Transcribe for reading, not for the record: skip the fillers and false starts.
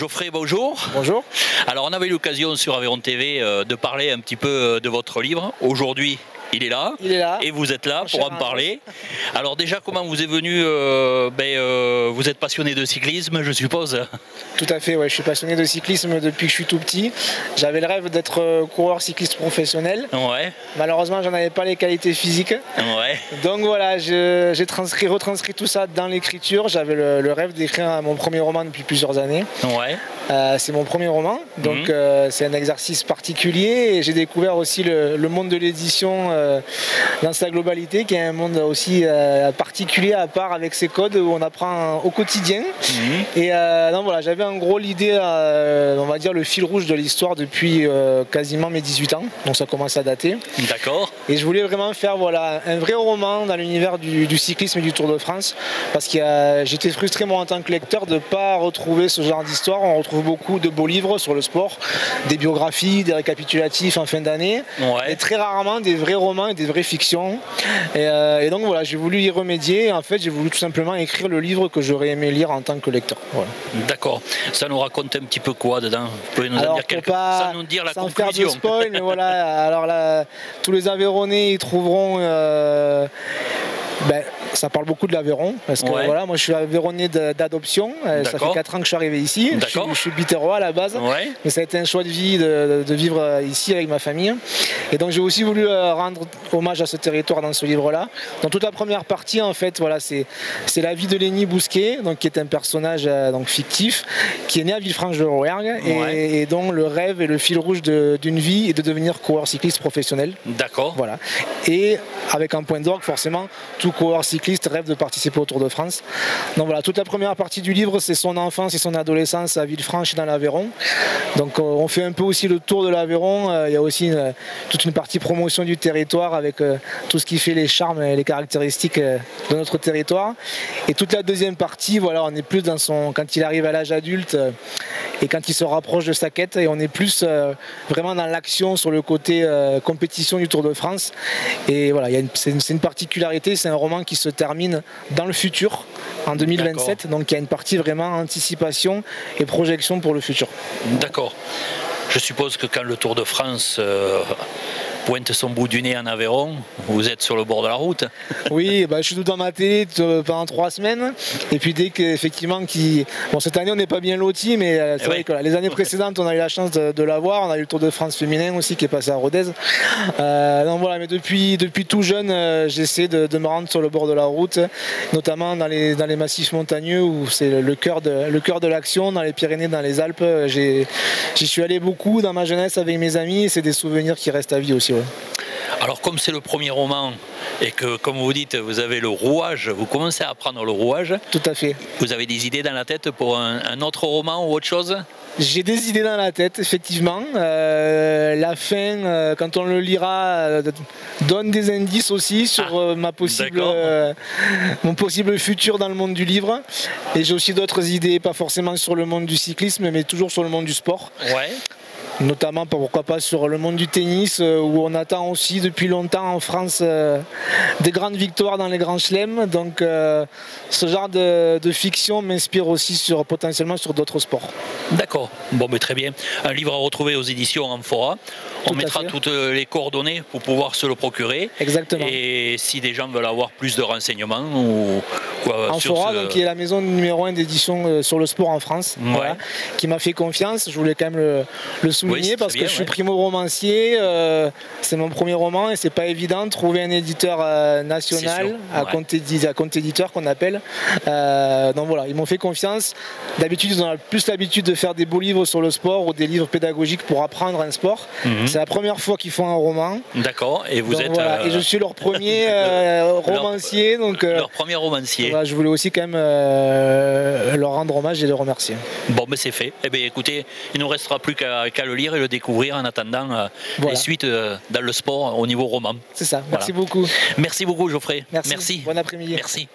Geoffrey, bonjour. Bonjour. Alors on avait l'occasion sur Aveyron TV de parler un petit peu de votre livre. Aujourd'hui, il est là. Et vous êtes là pour en parler. Alors déjà, comment vous est venu vous êtes passionné de cyclisme, je suppose? Tout à fait, ouais. Je suis passionné de cyclisme depuis que je suis tout petit. J'avais le rêve d'être coureur cycliste professionnel. Ouais. Malheureusement, j'en avais pas les qualités physiques. Ouais. Donc voilà, j'ai retranscrit tout ça dans l'écriture. J'avais le rêve d'écrire mon premier roman depuis plusieurs années. Ouais. C'est mon premier roman, donc c'est un exercice particulier et j'ai découvert aussi le monde de l'édition dans sa globalité, qui est un monde aussi particulier à part, avec ses codes où on apprend au quotidien. Et donc voilà, j'avais en gros l'idée, on va dire le fil rouge de l'histoire depuis quasiment mes 18 ans, donc ça commence à dater. D'accord. Et je voulais vraiment faire un vrai roman dans l'univers du cyclisme et du Tour de France, parce que j'étais frustré moi en tant que lecteur de ne pas retrouver ce genre d'histoire. On retrouve beaucoup de beaux livres sur le sport, des biographies, des récapitulatifs en fin d'année, et très rarement des vrais romans et des vraies fictions. Et donc voilà, j'ai voulu y remédier. En fait, j'ai voulu tout simplement écrire le livre que j'aurais aimé lire en tant que lecteur. Voilà. D'accord. Ça nous raconte un petit peu quoi dedans? Vous pouvez nous en dire quelque chose, sans nous dire la sans conclusion. Faire de spoil, mais voilà. Alors là, tous les Aveyronnais y trouveront. Ça parle beaucoup de l'Aveyron, parce que voilà, moi je suis Aveyronnais d'adoption, ça fait 4 ans que je suis arrivé ici, je suis biterrois à la base, mais ça a été un choix de vie de vivre ici avec ma famille. Et donc j'ai aussi voulu rendre hommage à ce territoire dans ce livre-là. Dans toute la première partie, en fait, voilà, c'est la vie de Lenny Bousquet, donc, qui est un personnage fictif, qui est né à Villefranche-de-Rouergue, et dont le rêve et le fil rouge d'une vie est de devenir coureur cycliste professionnel. D'accord. Voilà. Et avec un point d'orgue, forcément, tout coureur cycliste rêve de participer au Tour de France. Donc voilà, toute la première partie du livre, c'est son enfance et son adolescence à Villefranche dans l'Aveyron. Donc on fait un peu aussi le tour de l'Aveyron. Il y a aussi toute une partie promotion du territoire avec tout ce qui fait les charmes et les caractéristiques de notre territoire. Et toute la deuxième partie, voilà, on est plus dans quand il arrive à l'âge adulte et quand il se rapproche de sa quête, et on est plus vraiment dans l'action sur le côté compétition du Tour de France. Et voilà, c'est une particularité, c'est un roman qui se termine dans le futur, en 2027, donc il y a une partie vraiment anticipation et projection pour le futur. D'accord. Je suppose que quand le Tour de France pointe son bout du nez en Aveyron, vous êtes sur le bord de la route. Oui, je suis tout dans ma télé pendant 3 semaines, et puis dès qu'effectivement, bon, cette année on n'est pas bien loti, mais c'est vrai que les années précédentes on a eu la chance de la voir. On a eu le Tour de France féminin aussi qui est passé à Rodez. Donc voilà, mais depuis tout jeune, j'essaie de me rendre sur le bord de la route, notamment dans les massifs montagneux où c'est le cœur de l'action, dans les Pyrénées, dans les Alpes. J'y suis allé beaucoup dans ma jeunesse avec mes amis, et c'est des souvenirs qui restent à vie aussi. Alors comme c'est le premier roman et que, comme vous dites, vous avez le rouage, vous commencez à apprendre le rouage. Tout à fait. Vous avez des idées dans la tête pour un autre roman ou autre chose? J'ai des idées dans la tête, effectivement. La fin, quand on le lira, donne des indices aussi sur mon possible futur dans le monde du livre. Et j'ai aussi d'autres idées, pas forcément sur le monde du cyclisme, mais toujours sur le monde du sport. Ouais. Notamment, pourquoi pas, sur le monde du tennis, où on attend aussi depuis longtemps en France des grandes victoires dans les grands chelems. Donc ce genre de fiction m'inspire aussi potentiellement sur d'autres sports. D'accord, bon, mais très bien. Un livre à retrouver aux éditions Amphora. On mettra toutes les coordonnées pour pouvoir se le procurer. Exactement. Et si des gens veulent avoir plus de renseignements ou quoi, Amphora, donc, qui est la maison numéro 1 d'édition sur le sport en France, voilà, qui m'a fait confiance. Je voulais quand même le souligner, parce que je suis primo-romancier, c'est mon premier roman et c'est pas évident de trouver un éditeur national à compte éditeur qu'on appelle. Donc voilà, ils m'ont fait confiance. D'habitude, ils ont plus l'habitude de faire des beaux livres sur le sport ou des livres pédagogiques pour apprendre un sport. C'est la première fois qu'ils font un roman. D'accord, et vous êtes... Voilà. Et je suis leur premier romancier. Leur premier romancier. Voilà, je voulais aussi quand même leur rendre hommage et les remercier. Bon, mais c'est fait. Eh bien, écoutez, il ne nous restera plus qu'à le lire et le découvrir en attendant les suites dans le sport au niveau roman. C'est ça, merci beaucoup. Merci beaucoup, Geoffrey. Merci. Bon après-midi. Merci.